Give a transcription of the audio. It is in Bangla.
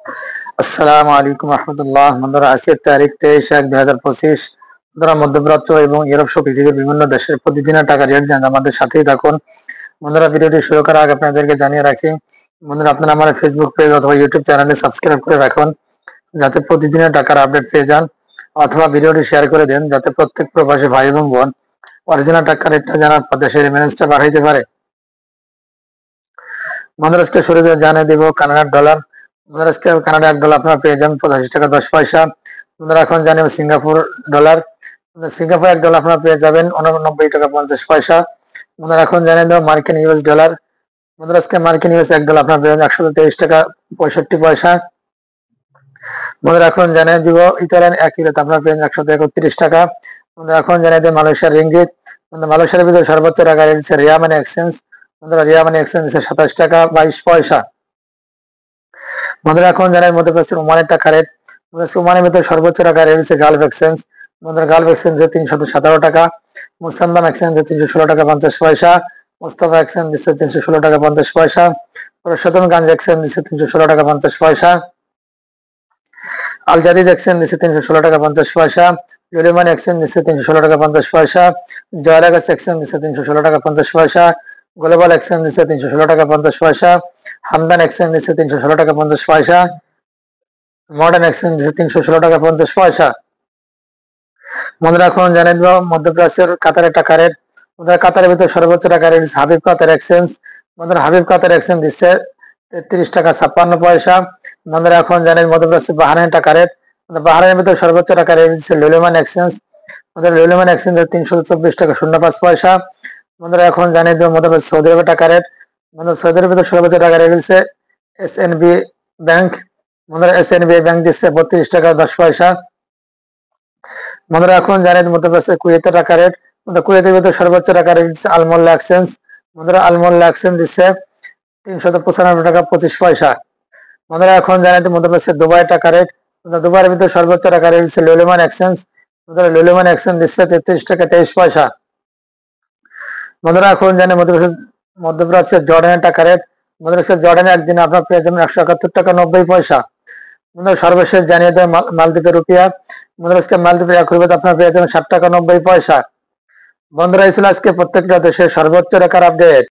আসসালামু আলাইকুম রহমতুল্লাহ। বন্ধুরা, আজকের তারিখ 23/1/2025। বন্ধুরা, মধ্যপ্রাচ্য এবং ইউরোপ সহ পৃথিবীর বিভিন্ন দেশের প্রতিদিনের টাকা রেট জানতে আমাদের সাথেই থাকুন। বন্ধুরা, ভিডিওটি শুরু করার আগে আপনাদেরকে জানিয়ে রাখি, বন্ধুরা, আপনারা আমার ফেসবুক পেজ অথবা ইউটিউব চ্যানেলে সাবস্ক্রাইব করে রাখুন, যাতে প্রতিদিনের টাকার আপডেট পেয়ে যান, অথবা ভিডিওটি শেয়ার করে দেন, যাতে প্রত্যেক প্রবাসী ভাই এবং বোন অরিজিনাল টাকা রেটটা জানার পর দেশের রেমিটেন্সটা বাড়াইতে পারে। বন্ধুরা, আজকে শুরু জানিয়ে দেব কানাডার ডলার। বন্ধুরা, আজকে কানাডা $1 আপনারা পেয়ে যান 85 টাকা 10 পয়সা। বন্ধুরা, এখন জানিয়ে সিঙ্গাপুর ডলার। সিঙ্গাপুর $1 আপনারা পেয়ে যাবেন 89 টাকা 50 পয়সা। বন্ধুরা, এখন জানিয়ে দেব মার্কিন ইউএস ডলার। বন্ধুরা, আজকে মার্কিন ইউএস $1 আপনারা পেয়ে যাবেন 123 টাকা 65 পয়সা। বন্ধুরা, এখন জানিয়ে দিব ইতালিয়ান 1 ইউরোতে আপনারা পেয়ে যাবেন 131 টাকা। বন্ধুরা, এখন জানিয়ে দেব মালয়েশিয়ার রিঙ্গিত। মালয়েশিয়ার ভিতরে সর্বোচ্চ টাকা রেট দিচ্ছে রিয়া মানি এক্সচেঞ্জ। বন্ধুরা, রিয়া মানি এক্সচেঞ্জ দিচ্ছে 27 টাকা 22 পয়সা। বন্ধুরা, এখন জানাই মধ্যপ্রাচ্যের ওমানের টাকা রেট। ওমানের ভিতরে সর্বোচ্চ টাকা রেট দিচ্ছে গালফ এক্সচেঞ্জ। বন্ধুরা, গালফ এক্সচেঞ্জে 317 টাকা। মুসান্দাম এক্সচেঞ্জে 316 টাকা 50 পয়সা। মোস্তফা এক্সচেঞ্জ দিচ্ছে 316 টাকা 50 পয়সা। পুরুষোত্তমগঞ্জ এক্সচেঞ্জ দিচ্ছে 316 টাকা 50 পয়সা। আল জাদিদ এক্সচেঞ্জ দিচ্ছে 316 টাকা 50 পয়সা। লুলিমান এক্সচেঞ্জ দিচ্ছে 316 টাকা 50 পয়সা। জয়রাগাস এক্সচেঞ্জ দিচ্ছে 316 টাকা 50 পয়সা। গ্লোবাল এক্সচেঞ্জ দিচ্ছে 316 টাকা 50 পয়সা। হামদান এক্সচেঞ্জ দিচ্ছে 316 টাকা 50 পয়সা। মডার্ন এক্সচেঞ্জ দিচ্ছে 316 টাকা 50 পয়সা। বন্ধুরা, এখন জানিয়ে দেব মধ্যপ্রাচ্যের কাতারের টাকা রেট। বন্ধুরা, কাতারের ভিতরে সর্বোচ্চ টাকা রেট হাবিব কাতার এক্সচেঞ্জ। বন্ধুরা, হাবিব কাতার এক্সচেঞ্জ দিচ্ছে 33 টাকা 56 পয়সা। বন্ধুরা, এখন জানেন মধ্যপ্রাচ্যের বাহরাইন টাকা রেট। বাহরাইনের ভিতরে সর্বোচ্চ টাকা রেট দিচ্ছে লুলিমান এক্সচেঞ্জ। বন্ধুরা, লুলিমান এক্সচেঞ্জ 324 টাকা 05 পয়সা। বন্ধুরা, এখন জানিয়ে দেব মধ্যপ্রাচ্য সৌদি আরবের টাকা রেট। বন্ধুরা, সৌদি আরবের ভিতরে সর্বোচ্চ টাকা রেট দিচ্ছে এসএনবি ব্যাংক। বন্ধুরা, এসএনবি ব্যাংক দিচ্ছে 32 টাকা 10 পয়সা। বন্ধুরা, এখন জানেন মধ্যপ্রাচ্যের কুয়েতের টাকা রেট। কুয়েতের ভিতরে সর্বোচ্চ টাকা রেট দিচ্ছে আলমোল্লা এক্সচেঞ্জ। বন্ধুরা, আলমোল্লা এক্সচেঞ্জ দিচ্ছে 395 টাকা 25 পয়সা। বন্ধুরা, এখন জানেন মধ্যপ্রাচ্যের দুবাই টাকা রেট। দুবাইয়ের ভিতরে সর্বোচ্চ টাকা রেট দিচ্ছে লুলিমান এক্সচেঞ্জ। বন্ধুরা, লুলিমান এক্সচেঞ্জ দিচ্ছে 33 টাকা 23 পয়সা। বন্ধুরা, এখন জানেন মধ্যপ্রাচ্যের জর্ডানের টাকা রেট। মধ্যপ্রাচ্যের জর্ডানে একদিনে আপনার পেয়ে যাবেন 171 টাকা 90 পয়সা। বন্ধুরা, সর্বশেষ জানিয়ে দেয় মালদ্বীপের রুপিয়া। বন্ধুরা, আজকে মালদ্বীপের 1 রুপিয়াতে আপনার পেয়ে যাবেন 60 টাকা 90 পয়সা। বন্ধুরা, এই ছিল আজকে প্রত্যেকটা দেশের সর্বোচ্চ টাকার আপডেট।